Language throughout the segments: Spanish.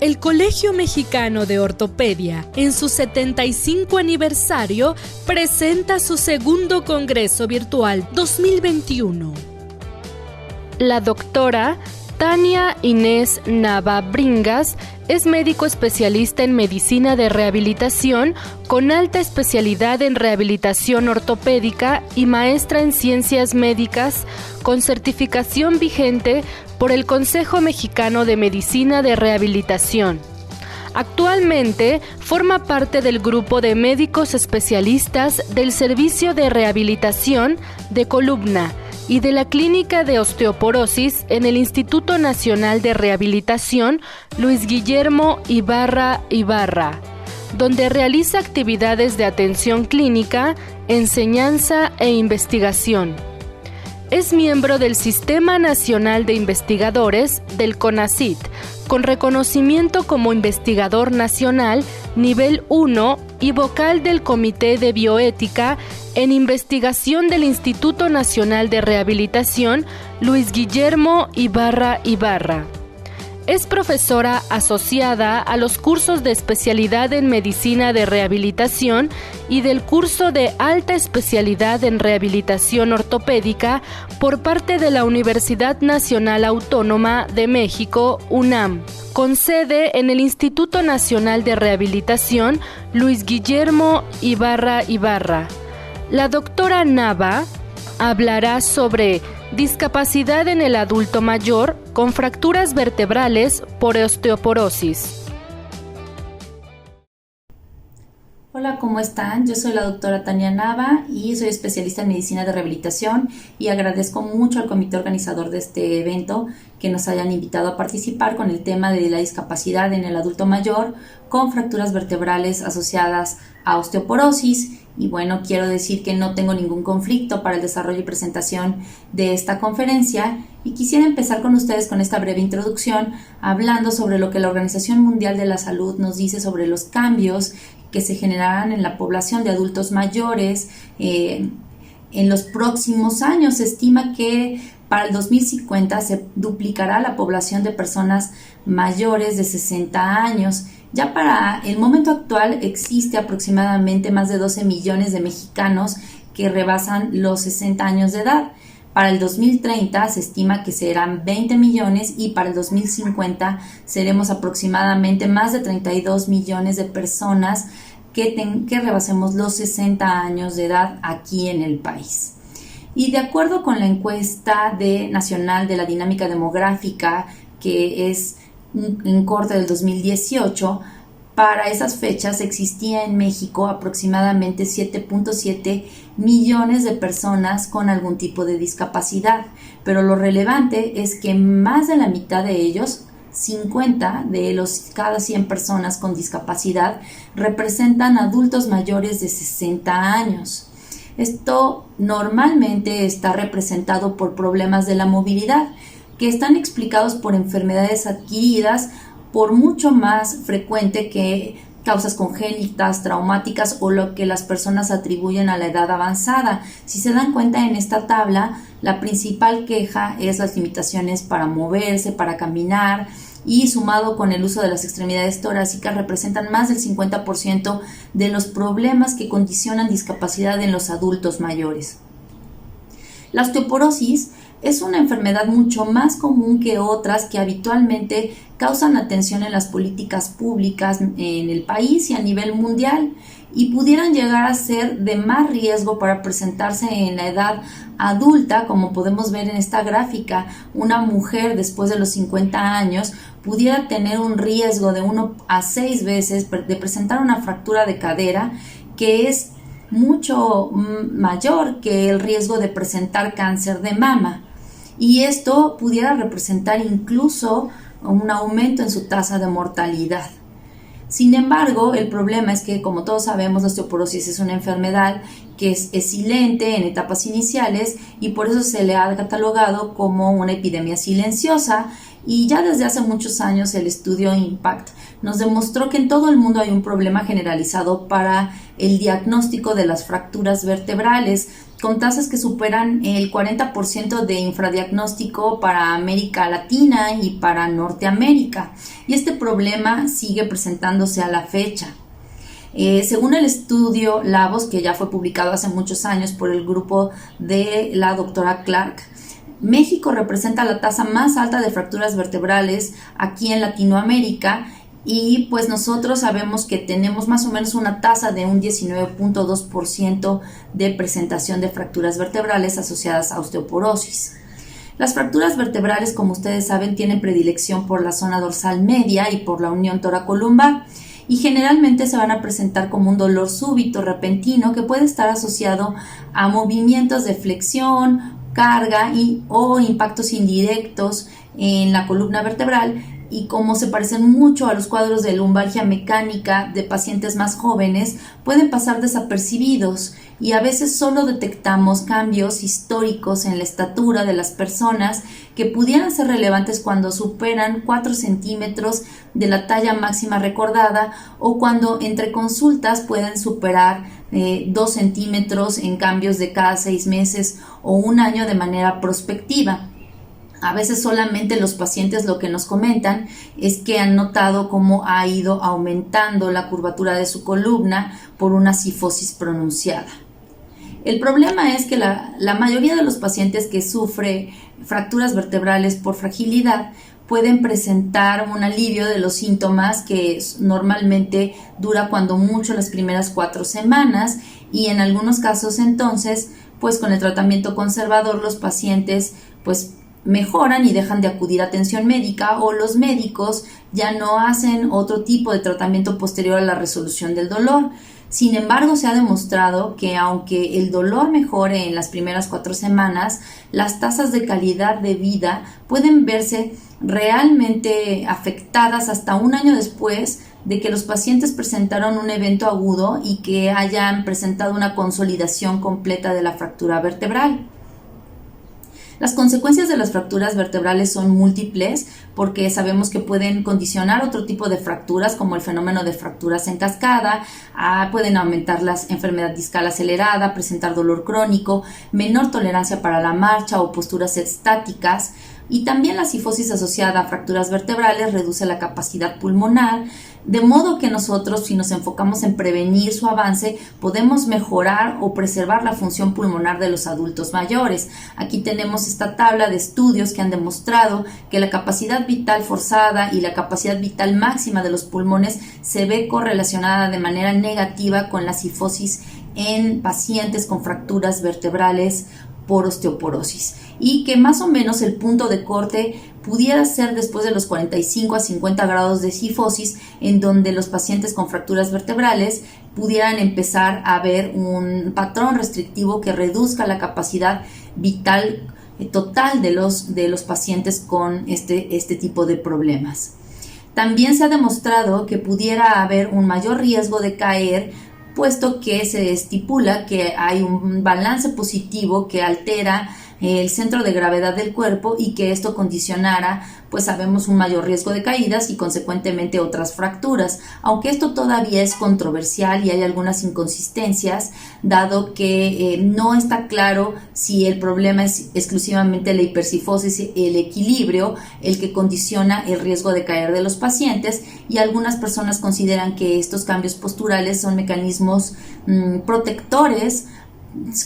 el Colegio Mexicano de Ortopedia, en su 75 aniversario, presenta su segundo Congreso Virtual 2021. La doctora Tania Inés Nava Bringas es médico especialista en medicina de rehabilitación con alta especialidad en rehabilitación ortopédica y maestra en ciencias médicas con certificación vigente por el Consejo Mexicano de Medicina de Rehabilitación. Actualmente forma parte del grupo de médicos especialistas del Servicio de Rehabilitación de Columna y de la Clínica de Osteoporosis en el Instituto Nacional de Rehabilitación Luis Guillermo Ibarra, donde realiza actividades de atención clínica, enseñanza e investigación. Es miembro del Sistema Nacional de Investigadores del CONACYT, con reconocimiento como investigador nacional nivel 1 y vocal del Comité de Bioética en Investigación del Instituto Nacional de Rehabilitación Luis Guillermo Ibarra. Es profesora asociada a los cursos de especialidad en Medicina de Rehabilitación y del curso de alta especialidad en Rehabilitación Ortopédica por parte de la Universidad Nacional Autónoma de México, UNAM, con sede en el Instituto Nacional de Rehabilitación Luis Guillermo Ibarra. La doctora Nava hablará sobre discapacidad en el adulto mayor con fracturas vertebrales por osteoporosis. Hola, ¿cómo están? Yo soy la doctora Tania Nava y soy especialista en medicina de rehabilitación y agradezco mucho al comité organizador de este evento que nos hayan invitado a participar con el tema de la discapacidad en el adulto mayor con fracturas vertebrales asociadas a osteoporosis. Y bueno, quiero decir que no tengo ningún conflicto para el desarrollo y presentación de esta conferencia y quisiera empezar con ustedes con esta breve introducción hablando sobre lo que la Organización Mundial de la Salud nos dice sobre los cambios que se generarán en la población de adultos mayores en los próximos años. Se estima que para el 2050 se duplicará la población de personas mayores de 60 años. Ya para el momento actual existe aproximadamente más de 12 millones de mexicanos que rebasan los 60 años de edad. Para el 2030 se estima que serán 20 millones y para el 2050 seremos aproximadamente más de 32 millones de personas que rebasemos los 60 años de edad aquí en el país. Y de acuerdo con la encuesta nacional de la dinámica demográfica, que es en corte del 2018, para esas fechas existía en México aproximadamente 7.7 millones de personas con algún tipo de discapacidad, pero lo relevante es que más de la mitad de ellos, 50 de cada 100 personas con discapacidad, representan adultos mayores de 60 años. Esto normalmente está representado por problemas de la movilidad, que están explicados por enfermedades adquiridas por mucho más frecuente que causas congénitas, traumáticas o lo que las personas atribuyen a la edad avanzada. Si se dan cuenta en esta tabla, la principal queja es las limitaciones para moverse, para caminar, y sumado con el uso de las extremidades torácicas representan más del 50% de los problemas que condicionan discapacidad en los adultos mayores. La osteoporosis es una enfermedad mucho más común que otras que habitualmente causan atención en las políticas públicas en el país y a nivel mundial y pudieran llegar a ser de más riesgo para presentarse en la edad adulta, como podemos ver en esta gráfica. Una mujer después de los 50 años pudiera tener un riesgo de 1 a 6 veces de presentar una fractura de cadera, que es mucho mayor que el riesgo de presentar cáncer de mama. Y esto pudiera representar incluso un aumento en su tasa de mortalidad. Sin embargo, el problema es que, como todos sabemos, la osteoporosis es una enfermedad que es silente en etapas iniciales y por eso se le ha catalogado como una epidemia silenciosa. Y ya desde hace muchos años el estudio IMPACT nos demostró que en todo el mundo hay un problema generalizado para el diagnóstico de las fracturas vertebrales, con tasas que superan el 40% de infradiagnóstico para América Latina y para Norteamérica. Y este problema sigue presentándose a la fecha. Según el estudio Lavos, que ya fue publicado hace muchos años por el grupo de la doctora Clark, México representa la tasa más alta de fracturas vertebrales aquí en Latinoamérica, y pues nosotros sabemos que tenemos más o menos una tasa de un 19.2% de presentación de fracturas vertebrales asociadas a osteoporosis. Las fracturas vertebrales, como ustedes saben, tienen predilección por la zona dorsal media y por la unión toracolumbar, y generalmente se van a presentar como un dolor súbito, repentino, que puede estar asociado a movimientos de flexión, carga o impactos indirectos en la columna vertebral, y como se parecen mucho a los cuadros de lumbalgia mecánica de pacientes más jóvenes, pueden pasar desapercibidos, y a veces solo detectamos cambios históricos en la estatura de las personas que pudieran ser relevantes cuando superan 4 centímetros de la talla máxima recordada, o cuando entre consultas pueden superar 2 centímetros en cambios de cada 6 meses o un año de manera prospectiva. A veces solamente los pacientes lo que nos comentan es que han notado cómo ha ido aumentando la curvatura de su columna por una cifosis pronunciada. El problema es que la mayoría de los pacientes que sufren fracturas vertebrales por fragilidad pueden presentar un alivio de los síntomas que normalmente dura cuando mucho las primeras 4 semanas, y en algunos casos entonces pues con el tratamiento conservador los pacientes pues mejoran y dejan de acudir a atención médica, o los médicos ya no hacen otro tipo de tratamiento posterior a la resolución del dolor. Sin embargo, se ha demostrado que aunque el dolor mejore en las primeras 4 semanas, las tasas de calidad de vida pueden verse realmente afectadas hasta un año después de que los pacientes presentaron un evento agudo y que hayan presentado una consolidación completa de la fractura vertebral. Las consecuencias de las fracturas vertebrales son múltiples, porque sabemos que pueden condicionar otro tipo de fracturas, como el fenómeno de fracturas en cascada, pueden aumentar la enfermedad discal acelerada, presentar dolor crónico, menor tolerancia para la marcha o posturas estáticas, y también la cifosis asociada a fracturas vertebrales reduce la capacidad pulmonar, de modo que nosotros, si nos enfocamos en prevenir su avance, podemos mejorar o preservar la función pulmonar de los adultos mayores. Aquí tenemos esta tabla de estudios que han demostrado que la capacidad vital forzada y la capacidad vital máxima de los pulmones se ve correlacionada de manera negativa con la cifosis en pacientes con fracturas vertebrales por osteoporosis, y que más o menos el punto de corte pudiera ser después de los 45 a 50 grados de cifosis, en donde los pacientes con fracturas vertebrales pudieran empezar a ver un patrón restrictivo que reduzca la capacidad vital total de los pacientes con este tipo de problemas. También se ha demostrado que pudiera haber un mayor riesgo de caer, puesto que se estipula que hay un balance positivo que altera el centro de gravedad del cuerpo, y que esto condicionara, pues sabemos, un mayor riesgo de caídas y consecuentemente otras fracturas, aunque esto todavía es controversial y hay algunas inconsistencias, dado que no está claro si el problema es exclusivamente la hipercifosis, el equilibrio, el que condiciona el riesgo de caer de los pacientes, y algunas personas consideran que estos cambios posturales son mecanismos protectores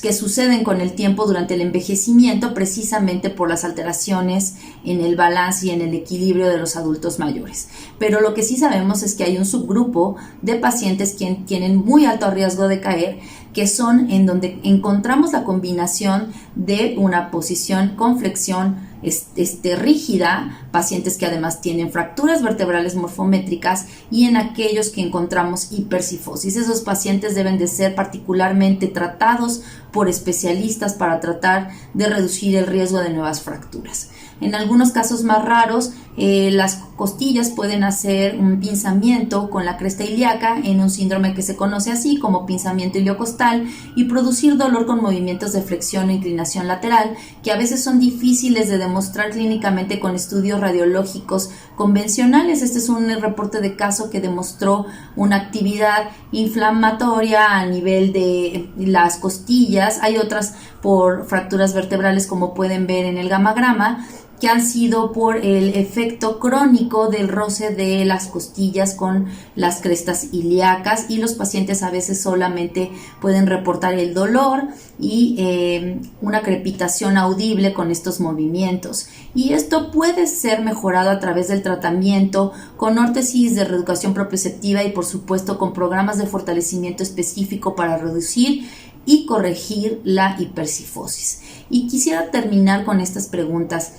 que suceden con el tiempo durante el envejecimiento, precisamente por las alteraciones en el balance y en el equilibrio de los adultos mayores. Pero lo que sí sabemos es que hay un subgrupo de pacientes que tienen muy alto riesgo de caer, que son en donde encontramos la combinación de una posición con flexión rígida, pacientes que además tienen fracturas vertebrales morfométricas, y en aquellos que encontramos hipercifosis. Esos pacientes deben de ser particularmente tratados por especialistas para tratar de reducir el riesgo de nuevas fracturas. En algunos casos más raros, las costillas pueden hacer un pinzamiento con la cresta ilíaca en un síndrome que se conoce así como pinzamiento iliocostal, y producir dolor con movimientos de flexión e inclinación lateral, que a veces son difíciles de demostrar clínicamente con estudios radiológicos convencionales. Este es un reporte de caso que demostró una actividad inflamatoria a nivel de las costillas costillas, hay otras por fracturas vertebrales, como pueden ver en el gamagrama, que han sido por el efecto crónico del roce de las costillas con las crestas ilíacas, y los pacientes a veces solamente pueden reportar el dolor y una crepitación audible con estos movimientos. Y esto puede ser mejorado a través del tratamiento con órtesis de reeducación proprioceptiva y por supuesto con programas de fortalecimiento específico para reducir y corregir la hipercifosis. Y quisiera terminar con estas preguntas.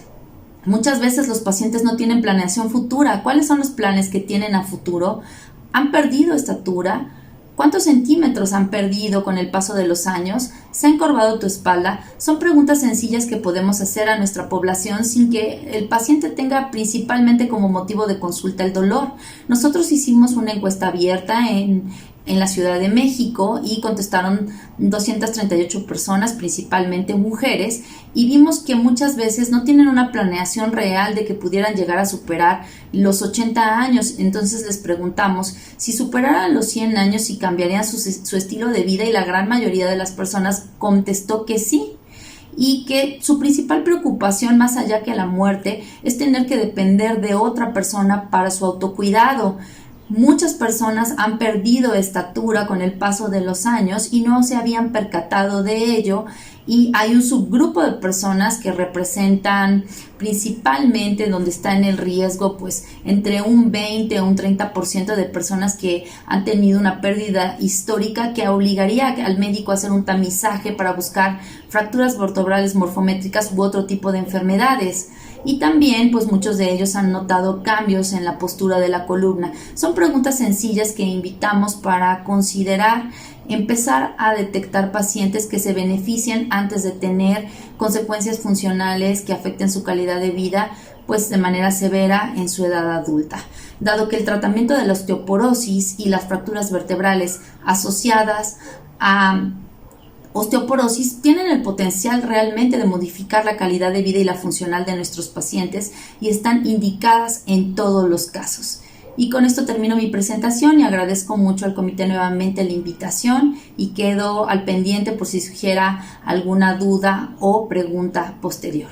Muchas veces los pacientes no tienen planeación futura. ¿Cuáles son los planes que tienen a futuro? ¿Han perdido estatura? ¿Cuántos centímetros han perdido con el paso de los años? ¿Se ha encorvado tu espalda? Son preguntas sencillas que podemos hacer a nuestra población sin que el paciente tenga principalmente como motivo de consulta el dolor. Nosotros hicimos una encuesta abierta en la Ciudad de México y contestaron 238 personas, principalmente mujeres, y vimos que muchas veces no tienen una planeación real de que pudieran llegar a superar los 80 años. Entonces les preguntamos si superaran los 100 años, si cambiarían su estilo de vida, y la gran mayoría de las personas contestó que sí, y que su principal preocupación, más allá que la muerte, es tener que depender de otra persona para su autocuidado. Muchas personas han perdido estatura con el paso de los años y no se habían percatado de ello, y hay un subgrupo de personas que representan principalmente donde está en el riesgo, pues entre un 20 o un 30% de personas que han tenido una pérdida histórica que obligaría al médico a hacer un tamizaje para buscar fracturas vertebrales morfométricas u otro tipo de enfermedades. Y también pues muchos de ellos han notado cambios en la postura de la columna. Son preguntas sencillas que invitamos para considerar empezar a detectar pacientes que se beneficien antes de tener consecuencias funcionales que afecten su calidad de vida pues de manera severa en su edad adulta, dado que el tratamiento de la osteoporosis y las fracturas vertebrales asociadas a osteoporosis tienen el potencial realmente de modificar la calidad de vida y la funcional de nuestros pacientes, y están indicadas en todos los casos. Y con esto termino mi presentación y agradezco mucho al comité nuevamente la invitación, y quedo al pendiente por si surgiera alguna duda o pregunta posterior.